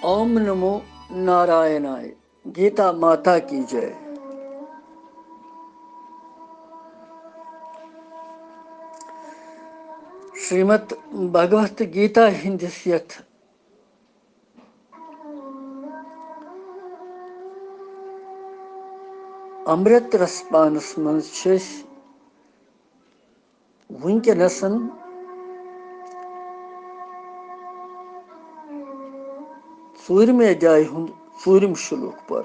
ओम नमो नारायणाय। गीता माता की जय। श्रीमद् भगवत गीता हिंदिस यथ अमृत रसपानस मज वुनकनसन ूरमे अध्याय हुंद ूरम शुलूक पर।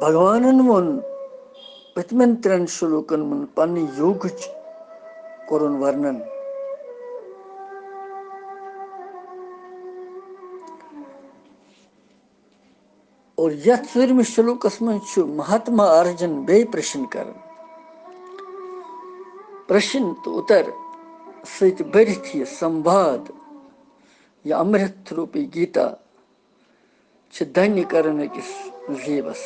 भगवानन वोन पतमन त्रेन शुलूकन मन पन्न योग कोरुन वर्णन। और यथ ूरम शुलूकस मज महात्मा अर्जुन बे प्रश्न कर। प्रश्न तो उत्तर सत बढ़ित यह संवाद यह अमृत रूपी गीता धन्य करन अकिस जीवस।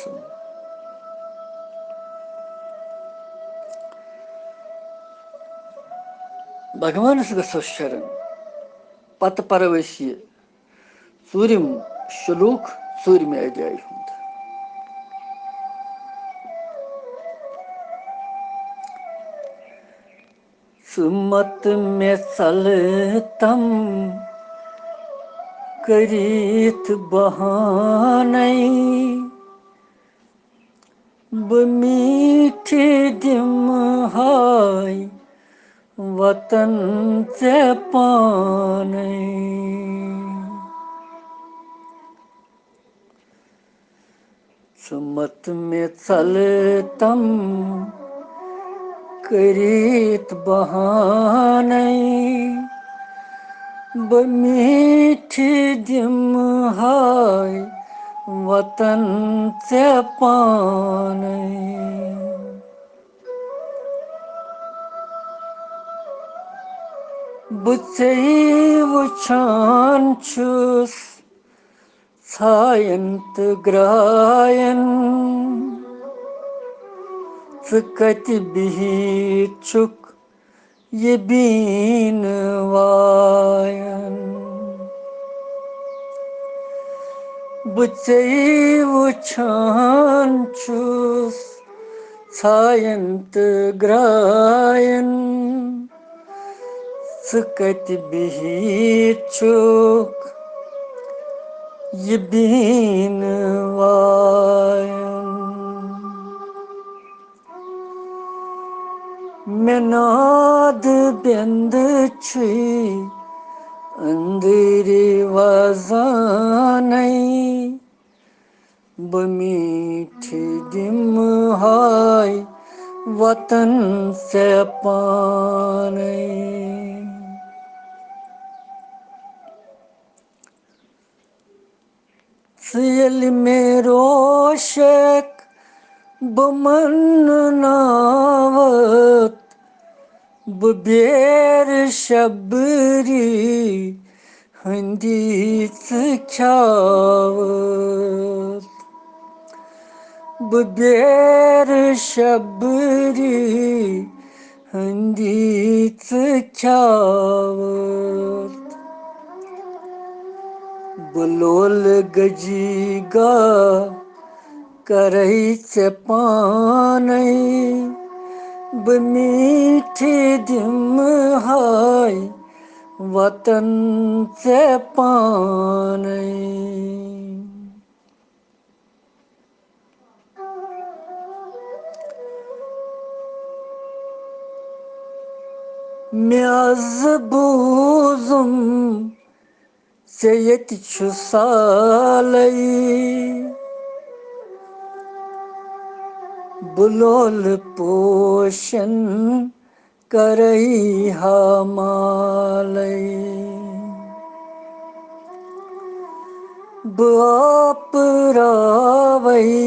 भगवानस गो शरण पत पर ूरम शुलूक ूरमे अध्याय हुंद। सुमत में चलतम करीत बहानै मीठे दिम हाय वतन से पानै। सुमत में चलतम करीत बहानै मीठे दिम हाय वतन से पानै। बुचे वुछान छुस छायंत ग्रायन कति बिहित छुक ये बीन वायन। बुचे वुछान छुस छायंत ग्रायन कति बिहित छुक ये बीन वायन। मेनाद बिंद छुई अंधेरी वजानै बमीठी दिम हाय वतन से पानै। सियल मेरो शेक बमन नावत बेर शबरी हंदीत ख्यावत। बेर शबरी हंदीत ख्यावत। बुलोल गजीगा करई से पानै मीठे दिम हाय वतन से पानै। म्याज बूजुम से यति छु सालै बुलोल पोषण करई हमालै। बाप रावई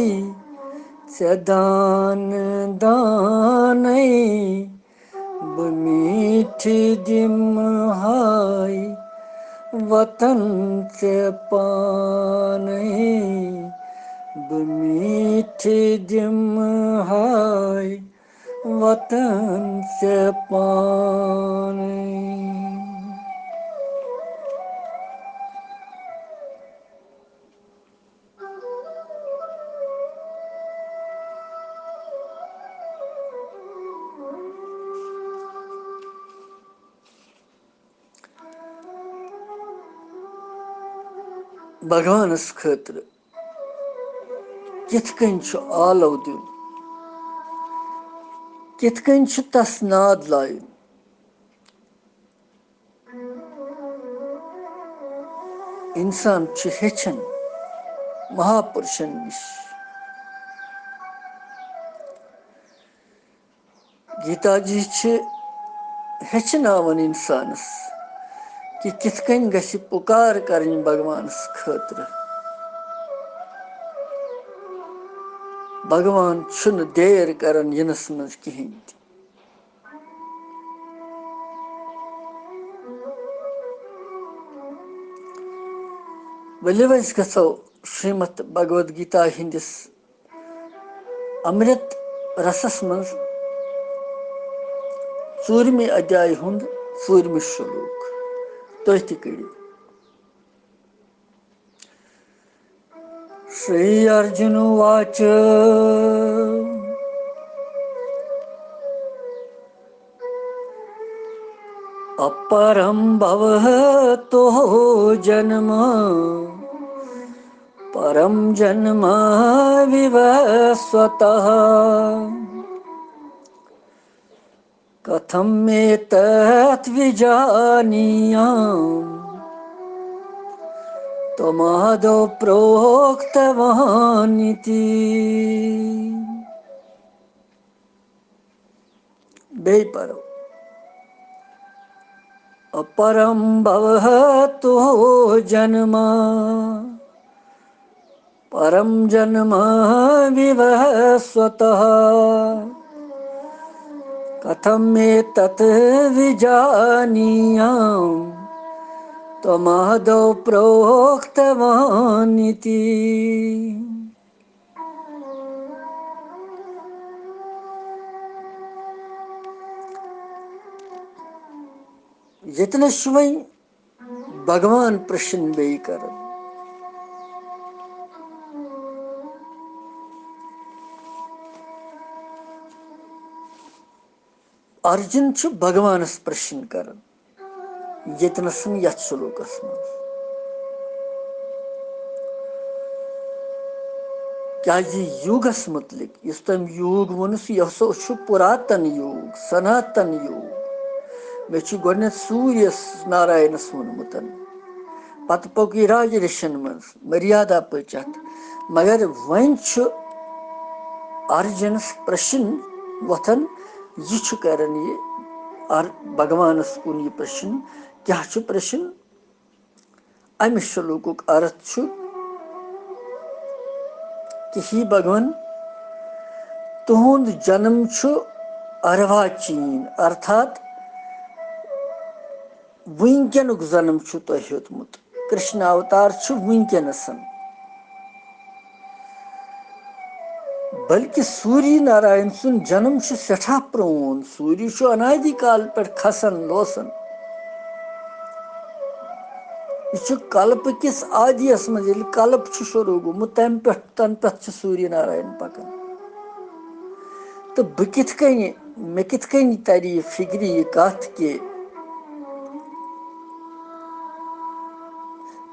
दान दानै मीठी दिम हाय वतन से पानै बह मीठे दिम हाय वतन से पानी। भगवानस खतर किथ कन छु आलव दिन, किथ कन छु तस नाद लायन। इंसान छु हेचन महापुरुषन निश। गीता जी छु हेचनावन इंसानस कि किथ कन गछि पुकार करन भगवानस खतर। भगवान छुन देर करन यिनस मज कहीं। वलिव गो श्रीमद भगवद गीता हिंदिस अमृत रसस मज 4वें अध्याय हुंद 4वें श्लोक तुह त करो। श्री अर्जुन उवाच अपरं भवतो जन्म परं जन्म विवस्वतः कथम एतत् विजानीयाम् त्वमादौ प्रोक्तवानिति। बेपरो अपरं भवतो जन्म परं जन्म विवस्वतः कथम एतत् विजानीयाम् त्वमादौ प्रोक्तवानिति। जितने शुवई भगवान प्रश्न बेई कर अर्जुन छु भगवानस प्रश्न कर यतनसन यथ श्लोकस मज क्या युगस मुतलिक इस तम युग वनुस यह छु पुरातन युग सनातन युग मे छु गोडनेथ सूर्यस नारायणस वोनमुतन पत पक राज ऋषिन मज मर्यादा पचत मगर वन छु अर्जुनस प्रश्न वथन यह छु करन ये भगवानस कुन ये प्रश्न क्या छु प्रश्न अमि श्लोकुक अर्थ छु कि ही भगवान तुहुंद जन्म छु अर्वाचीन अर्थात वुनकेनुक जन्म छु तो हेतमुत कृष्ण अवतार छु वुनकेनसन बल्कि सूर्य नारायण सुन जन्म छु सठा प्रोन सूर्य छु अनादि काल पर खसन लोसन यह कल्प किस आदियस मज कल्प छु शुरू गुमुत तन पे सूर्य नारायण पकन तो बह किथ कन मे किथ कन तरी फिक्र यह कथ कि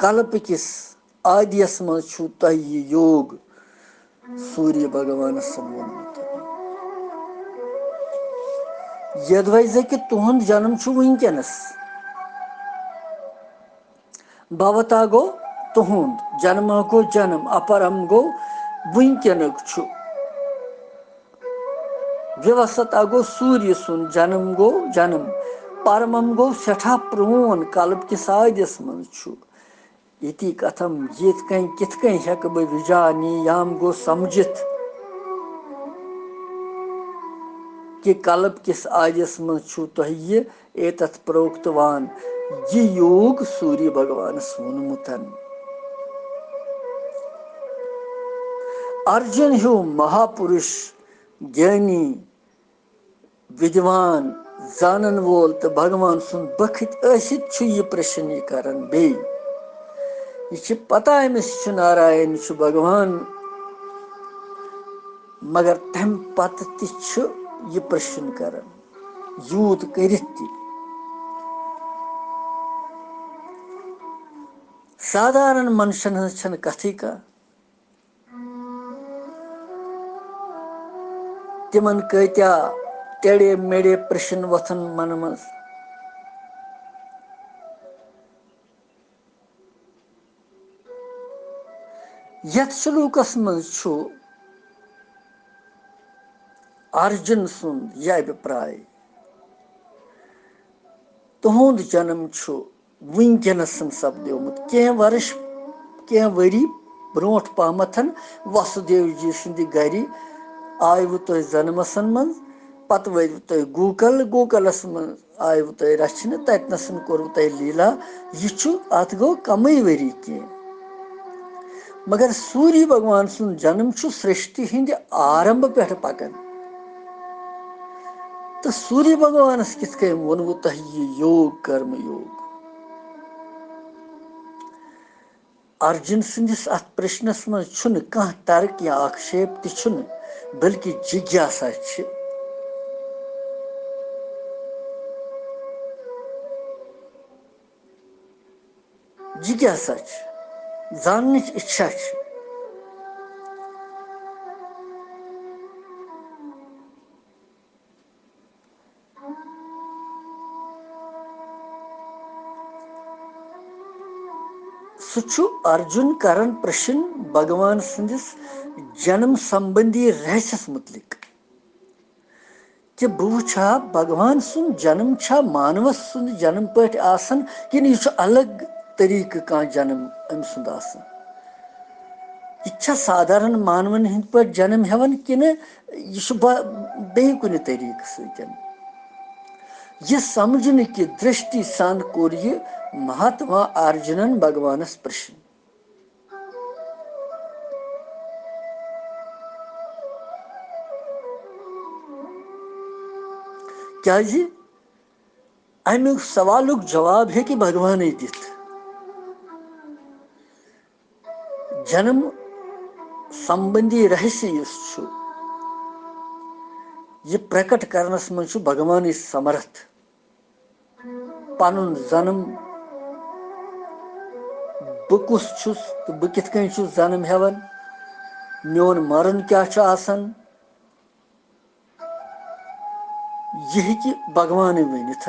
कल्प किस आदियस मज छु तह यह योग सूर्य भगवान वोनमुत यदवज कि तुहुंद जन्म छु वुनकेनस भवता गो तुहुंद जन्म गो जन्म अपरम गो वुनकेनुक छु विवसता गो सूर्य सुन जन्म गो जन्म परमम गो सठा प्रोन कल्प किस आदियस मज छु इति कथम ये किथ कन हेक बह विजानी याम गो समझित कि कल्प किस आदियस मज छु तह ये एतत् प्रोक्तवान ये योग सूर्य भगवान वोनमुतन अर्जुन हूँ महापुरुष ज्ञानी विद्वान जानन वोल तो भगवान सुन बखत यह प्रश्न यह करान बे यह पता अमिस नारायण भगवान मगर तम पत यह प्रश्न करान यूत कर साधारण मनुष्यन हज कथी का तिमन कत्या टेढ़े मेढ़े प्रश्न वथन मन मज यथ श्लोकस मज अर्जुन सुंद यह अभिप्राय तुहुंद जन्म वनकनस सपदोमुत कह वर्ष कह वरी ब्रोट पहमथन वसुदेव जी सिंद गरि आयु तुह जन्मसन मज पत वयु तुह गूकलस मज आयु तुह रचन ततनसन कोर तुह लीला यह अत गो कम वरी कह मगर सूर्य भगवान सुन जन्म सृष्टि हिंद आरंभ पे पकन तो सूर्य भगवान कित कन वोनवु तह यह योग कर्म योग अर्जुन संदिस अत प्रश्नस मज कह तर्क या आक्षेप तुन बल्कि जिज्ञासा जिज्ञासा जानने इच्छा सु अर्जुन करन प्रश्न भगवान संदिस जन्म संबंधी रहस्यस मुतलिक कि बुछा भगवान सुन जन्म छा मानवस सुन जन्म पट आसन कि यह अलग तरीक का जन्म अम सुंद आसन यह साधारण मानवन हिंद पे जन्म हेवन कि यह बे कुन तरीक सतन यह समझने की दृष्टि सान कोर यह महात्मा अर्जुनन भगवानस प्रश्न क्या अमुक सवालुक जवाब है कि भगवान दित जन्म संबंधी रहस्य यह प्रकट करनस मज भगवान समर्थ पनुन जन्म बुकुस तो बह कित कन जन्म हेवन मोन मरन क्या आसन यह कि भगवान वनिथ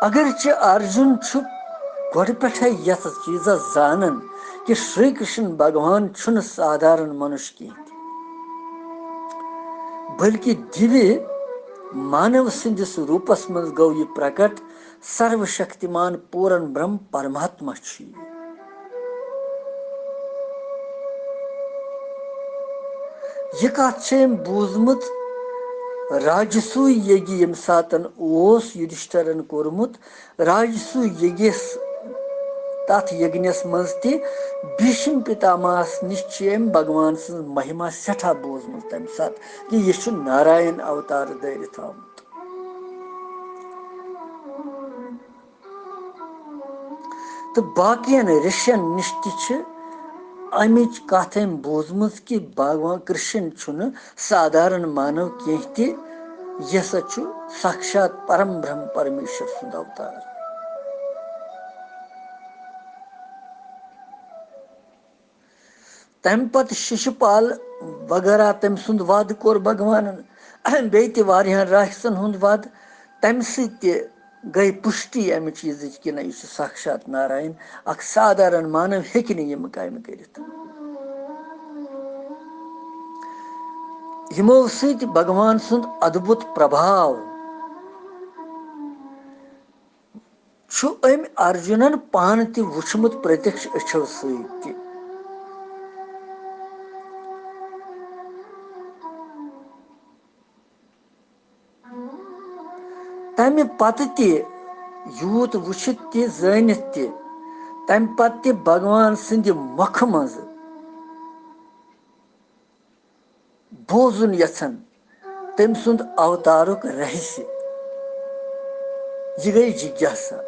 अगरचे अर्जुन गोड़ पे यथ चीज जानन कि श्री कृष्ण भगवान साधारण मनुष्य कह बल्कि दिव्य मानव सिंदिस रूपस मज गो यह प्रकट सर्वशक्तिमान पूरन ब्रह्म परमात्मा यह कथ बूजमुत राजसू यज्ञ यम सातन ओस युधिष्ठिरन कोरमुत राजसू यज्ञस तथ यज्ञस मज ति भीष्म पितामहस निश भगवान सं महिमा सठा बोजमुत तम सात कि यह नारायण अवतार दारित आमुत तो बाकियन ऋषियन निश अमिच कथ बोजमुत कि भगवान कृष्ण साधारण मानव कह यह साक्षात परम ब्रह्म परमेश्वर सुंद अवतार तम पत शिशुपाल वगैरह तम सुंद वाद कोर भगवान बे राक्षसन हुंद वाद तम सि गई पुष्टि अमि चीज कि न यह साक्षात नारायण अख साधारण मानव हेक यम काम कर यमो सत भगवान सुंद अद्भुत प्रभाव अम अर्जुनन पान ति वुचमुत प्रत्यक्ष अछो सत तमि पत यूत वुचित जानत तम पत्ते भगवान सिंध मुख मज बोजुन यछन तम सुंद अवतारुक रहस्य यह गई जिज्ञासा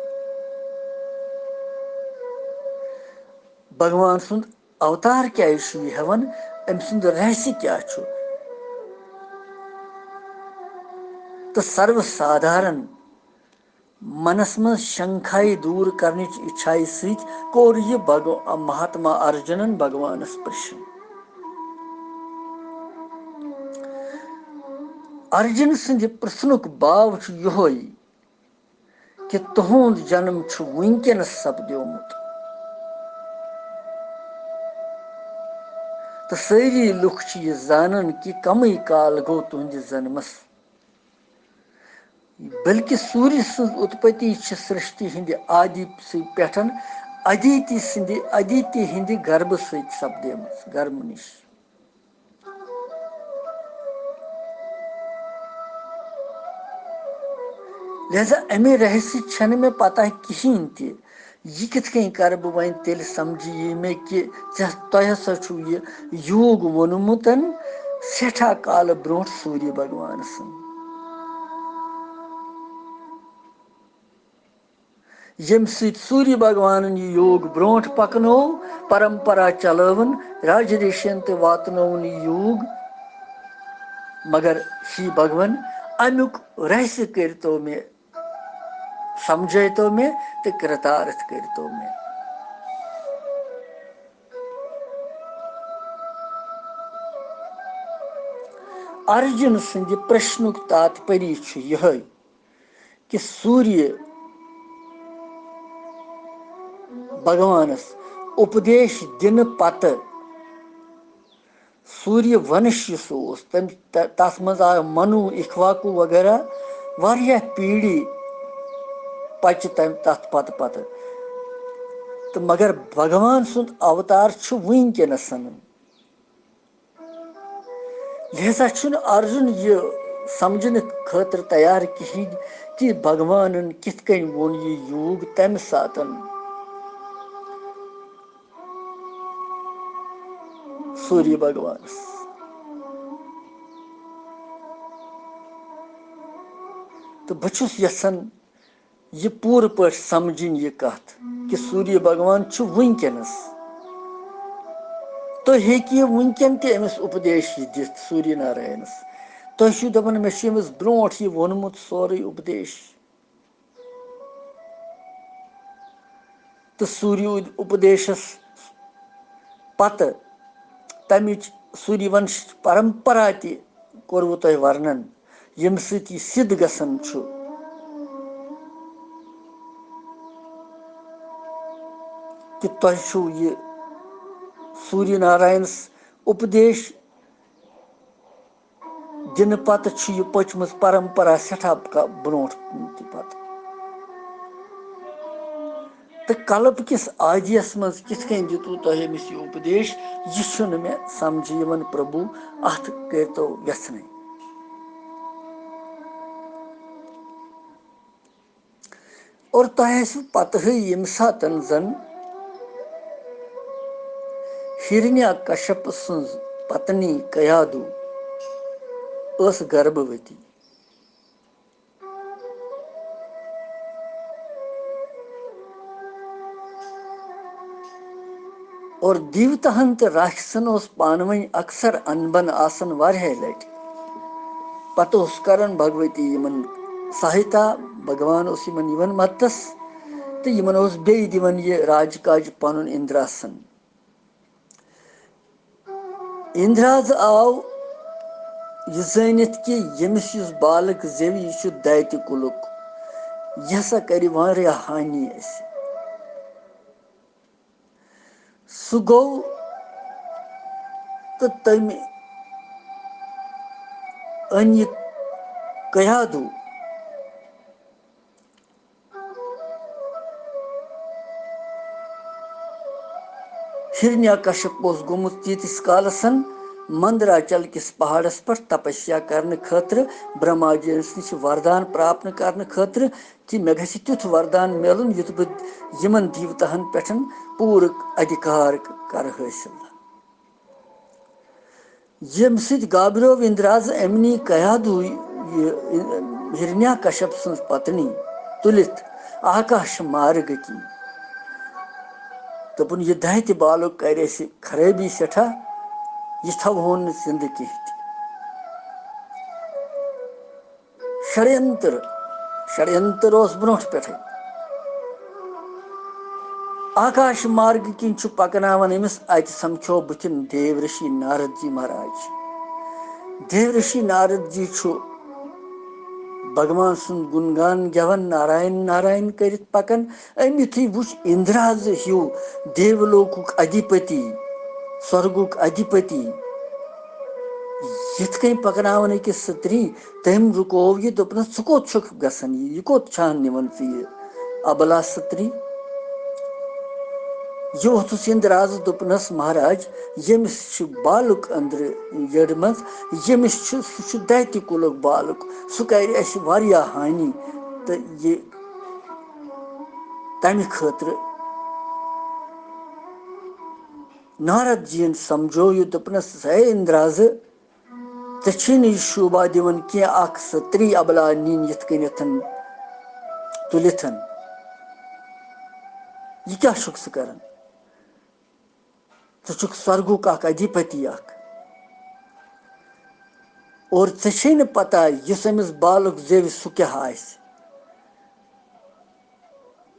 भगवान सुंद अवतार क्या हेवन अम सुंद रहस्य क्या तो सर्वसाधारण मनस मज शंखाई दूर करने इच्छाई सत कोर यह महात्मा अर्जुनन भगवानस प्रश्न अर्जुन सिंध प्रश्नुक बाव योई कि तुहुंद जन्म वुनकस सपद्योमुत तो सारी लुख यह जानन कि कम काल गो तुहंदिस जन्मस बल्कि सूर्य सज उत्पत्ति सृष्टि हिंद आदि पे अदिति हिंद गर्भ सपदेम गर्भ निश लिहाजा अमे रहस्य छन में पता कहें ति यह कित कर बह वन तेल समझ मे कि तुह हसा यह योग वोनमुत सठा काल ब्रो सूर्य भगवान सन यम सूर्य भगवान यह योग ब्रो पकनो परंपरा चलवन राजऋषियन तो वातनोन योग मगर ही भगवान अमुक रहस्य करतो मे समझो मे तो कृतार्थ करतो मे अर्जुन सिंध प्रश्नुक तात्पर्य यह कि सूर्य भगवानस उपदेश दिन पत सूर्य वंश तस मज आयो मनु इक्वाकू वगैरह वारिया पीढ़ी पच तथ पत पत तो मगर भगवान सुंद अवतार वुनकस लिहाजा अर्जुन यह समझने खतर तैयार कहें कि भगवान कित कन वोन यह योग तम सात सूर्य भगवान तो बहुस यसान यह पूर पे समझन यह कथ कि सूर्य भगवान वुनकस तुम हेकियो वुनकन ते अमिस उपदेश दिथ सूर्य नारायणस तुम दपान मे अमिस ब्रोट यह वोनमुत सोरे उपदेश तो सूर्य उपदेशस पत तमिच सूर्यवंश परंपरा ते कोरवु तुह वर्णन यम सत यह सिद्ध गसन कि तुह यह सूर्य नारायण उपदेश दिन पत यह पचम परंपरा सठा ब्रो पत तो कल्प किस आदियस मज कित दितु तुह अमिस यह उपदेश यह मे समझ यवन प्रभु अत करतो व्यसन और तुह पत यम सात जन हिरण्यकश्यप सज पत्नी कयादु गर्भवती और देवताहन तो राक्षसन पानवन अक्सर अनबन आसन वारिया लट पत करन भगवती यमन सहायता भगवान यमन मदतस तो यमन बे दिवन यह राजकाज पन इंद्रासन इंद्राज आव यह जानित कि यमिस बालक जेव यह दैत्य कुलुक यह हसा कर वारिया हानि सह गो तो तम अन यह कयादु हिरण्यकश्यप गोमुत तीतिस कालसन मंदराचल किस पहाड़स पर तपस्या करने खतर ब्रह्मा जी नश वरदान प्राप्त करने खतर कि मे गि तुथ वरदान मिलन युत बह यमन देवताहन पे पूर अधिकार कर हासिल यम सत गाबरो इंद्राज अमनी कयादु हिरण्या कश्यप सज पत्नी तुलित आकाश मार्ग की दोपन यह दैत्य बालक कर खराबी सठा यह थवन जिंद कह षड्यंत्र षड्यंत्र ब्रो पे आकाश मार्ग किन पकनावन अमिस अत समझो बुथिन देव ऋषि नारद जी महाराज देव ऋषि नारद जी भगवान सुन गुणगान गवन नारायण नारायण कर पकन अमित वुच इंद्राज हिव देवलोक अधिपति स्वर्गुक अधिपति यथ कन पकनावन अकिस स्त्री तम रुको यह दोपन च कोत छुक गसन यह कोत छान निवन यह अबला स्त्री यह वोथुस इंद्राज दोपनस महाराज यमिस बालुक अंदर जड़ मज यमिस सह दैत्य कुलुक बालुक सह कर हानि तो ये तमि खतर नारद जी समझो यह दोपनस है इंद्राज ये शोभा दिवन कह स्त्री अबला नीन यथ कन तुलिथन यह क्या सह कर षुक स्वर्गुक अधिपति और ऐ न पता इस अमिस बालुक जेव सह क्या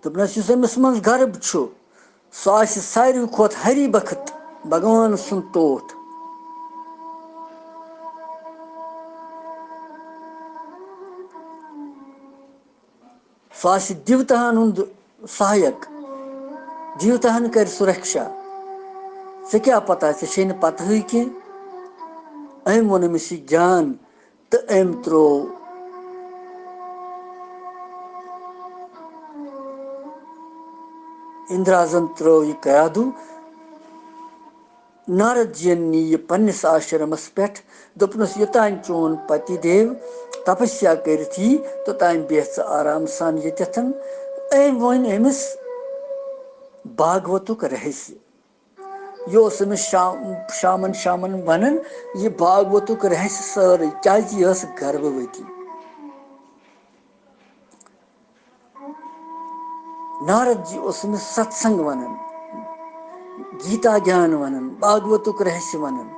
दोपनस अमिस मज गर्भ सह सारी खोत हरी बखत भगवान सुन टोठ सह देवताहन हुंद सहायक देवताहन कर सुरक्षा से क्या पता ऐ न पता कह अम वोन अमिस ज्ञान तो अम त्रो इंद्राजन त्रो यह कयादु नारद जी नी यह पन्निस आश्रमस पे दोपनस योतान चोन पति देव तपस्या करथी तोतान बेह आराम सान यतन वन अमिस भागवतुक रहस्य यह अमिस शामन शामन वनन यह भागवतुक रहस्य सारे क्या यह गर्भवती नारद जी अमिस सत्संग वनन गीता ज्ञान वनन भागवतुक रहस्य वनन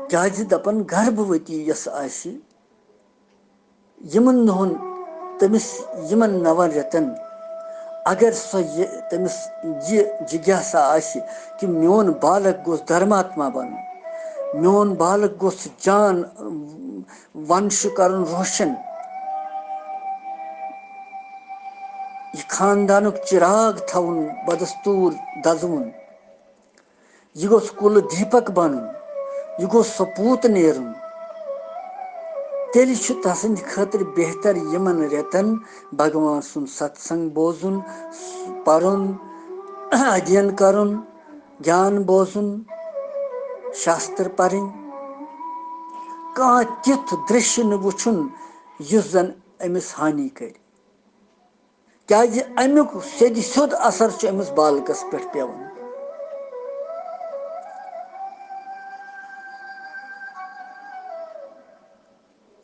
क्या दपन गर्भवती यस आसि यमन दोहन तमिस यमन 9 रेतन अगर सह तमिस यह जिज्ञासा आसि कि मोन बालक गोस धर्मात्मा बन मोन बालक गोस जान वंश करन रोशन यह खानदानुक चिराग थवन बदस्तूर दजवन यह गोस कुल दीपक बन यह गोस सपूत नेरुन तेल तसंद खतर बेहतर यमन रेतन भगवान सुन सत्संग बोजुन परुन अध्ययन करुन ज्ञान बोजुन शास्त्र पढ़न कह तिथ दृश्य न वुचुन युस जन अमिस हानि कर क्या अमुक सेद सोद असर अमिस बालकस पे पेवन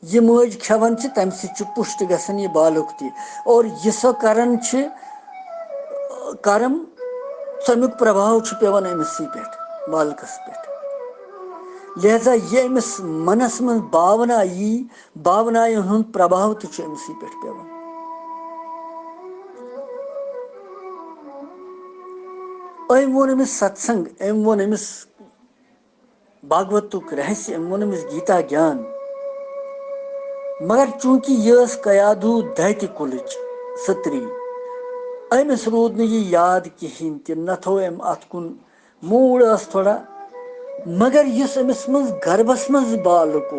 यह मज खेवन तम सह पुष्ट गसन यह बालुक तह और यह सो करन कर्म तमुक प्रभाव पेवन अमिस पे बालकस पे लिहाजा यह अमिस मनस मन भावना यी भावनायन हुंद प्रभाव तह अमिस पे पेवन अम वोन अमिस सत्संग अम वोन अमिस भागवतुक रहस्य अम वोन अमिस गीता ज्ञान मगर चूंकि यह कयादु दैत्य कुलच स्त्री अमिस रूद न यह याद कहें तह न थो अम अत कुन मूड थोड़ा मगर इस अमिस मज गर्भस मज बालक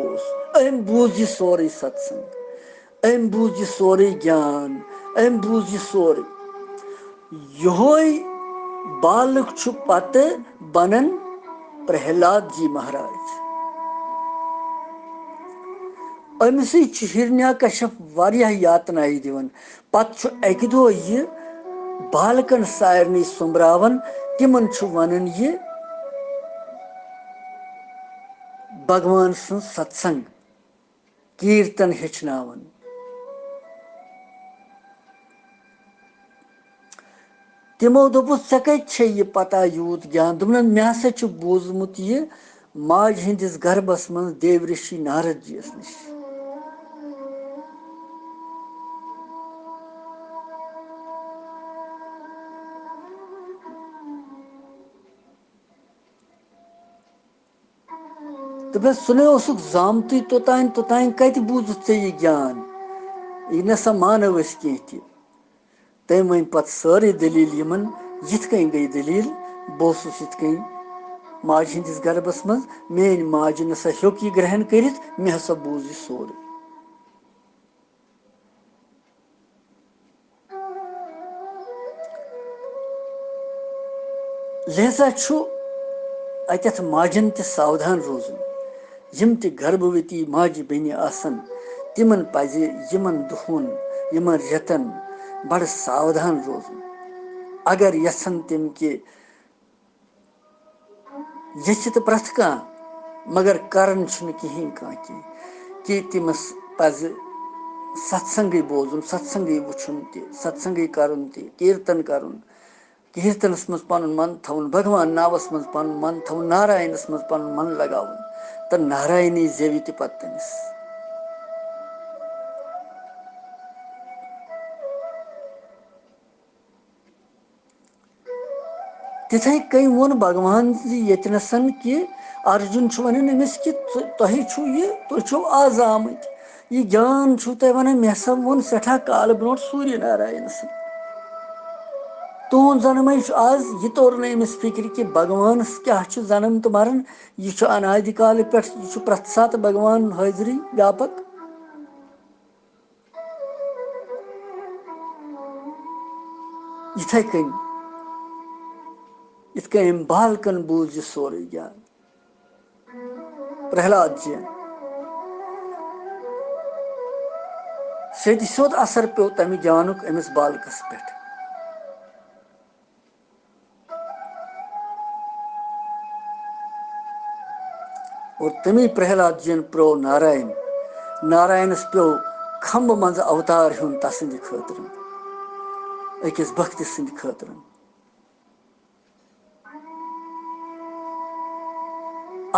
अम बूझ यह सोरे सत्संग अम बूझ यह सोरे ज्ञान अम बूझ यह सोरे यहोय बालक छु पत बनन प्रहलाद जी महाराज अमिस हिरण्यकश्यप वारियाह यातनाई दिवन पत अकि दो यह बालकन सारनी सुमरावन तिमन वनन यह भगवान सं सत्संग कीर्तन हेचनावन तिमो दोपुस चे कत यह पता यूत ज्ञान दोपन मे हसा बोजमुत यह माज हंदिस गर्भस मं देवऋषि नारद जी नश दोपन सुने जामत तोतान कत बूझ यह ज्ञान यह नसा मानव कह तम वन पत सारी दलील यमन यिथ कन गई दलील बह यिथ कन माज हंदिस गर्भस मं मेन माज नसा हेक यह ग्रहण कर मे हसा बूझ यह सोरे लिहाजा अतथ माजन त सावधान रोजन यम त गर्भवती माज बेनि आसन तिमन पज यमन दुहन यमन रेतन बड़ सावधान रोजन अगर यसन तम कि यचित प्रथ कह मगर करन कहें कि तमस पज सत्संग बोजुन सत्संग वुचुन सत्संग करन कीर्तन करन कीर्तनस मज पन मन थवन भगवान नावस मज पन मन थवन नारायणस मज पन मन लगावन तो नारायणी जेवि त पत तमिस तिथे कई वोन भगवान यतनसन कि अर्जुन वन अमिस कि तुम आज आमत यह ज्ञान तुम वन मे हसा वोन सठा काल ब्रो सूर्य नारायण तुहद जन्म आज यह तोर नमिस फिक्र कि भगवान क्या जन्म तो मरण यह अनादि काल पे प्रथ सात भगवान हाजिरी व्यापक इथे कन इत कन बालकन बूझ यह सोरे ज्ञान प्रहलाद जी सोद असर पे तम ज्ञानुक अमिस बालकस पे और तमी प्रहलाद जी प्रो नारायण नारायणस पे खम्ब मज अवतार हूं तसंद खतर अकिस भक्त सद खतर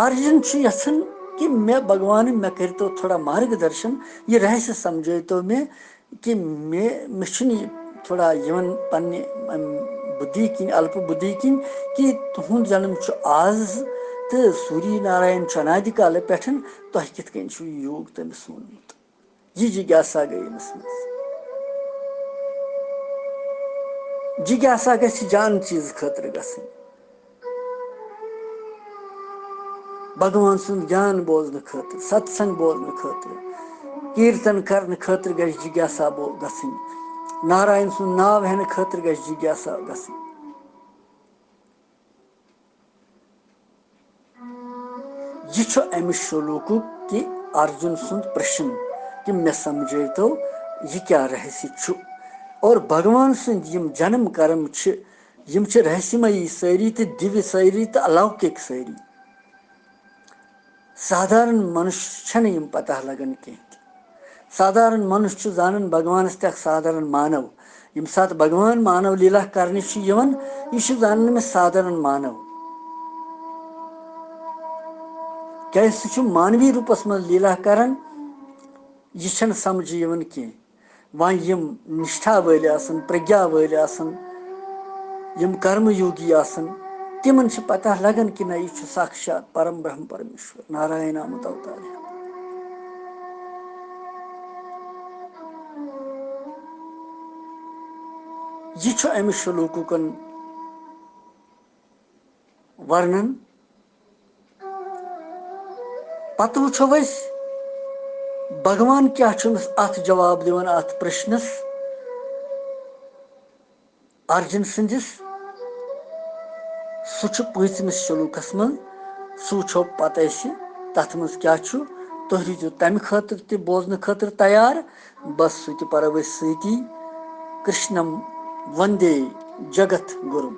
अर्जुन यसन कि मे भगवान मे कर तो थोड़ा मार्गदर्शन यह रहस्य समझे तो मे कि मे थोड़ा यवन पन्ने बुद्धि किन अल्प बुद्धि किन कि तुहद जन्म आज तो सूर्य नारायण अनादि काल पे तुह कित कन योग तमिस वोनमुत यह जिज्ञासा गई अमिस जिज्ञासा गि जान चीज खतर गसन भगवान सुन ज्ञान बोजन खतर सत्संग बोजन खतर कीर्तन करने खतर गि जिज्ञासा गसन नारायण सुन नाव हेन खतर गि जिज्ञासा गसन यह अमिस शलोक कि अर्जुन सुंद प्रश्न कि मे समझे तो यह क्या रहस्य और भगवान सुंद यम जन्म कर्म यम रहस्यमयी सारी तो दिव्य सारी तो अलौकिक सारी साधारण मनुष्य यम पता लगन कह साधारण मनुष्य जानन भगवान साधारण मानव यम सात भगवान मानव लीला करने यह जानन में साधारण मानव क्या सह मानवी रूपस मज लीला करान यह समझ कह वन यम निष्ठा वल प्रज्ञा वल यम कर्मयोगी तिमन पता लगन कि ना यह साक्षात परम ब्रह्म परमेश्वर नारायण आमुत अवतार यह अमिस शलोकन वर्णन पत वो भगवान क्या अत जवाब दिवन अत प्रश्नस अर्जुन सदिस सह 5मिस शलोकस मं सो वुचो पत तथ मज क्या तुह रूजो तम खतर त बोजन खतर तैयार बस सह त परो सती कृष्णम वंदे जगत गुरु।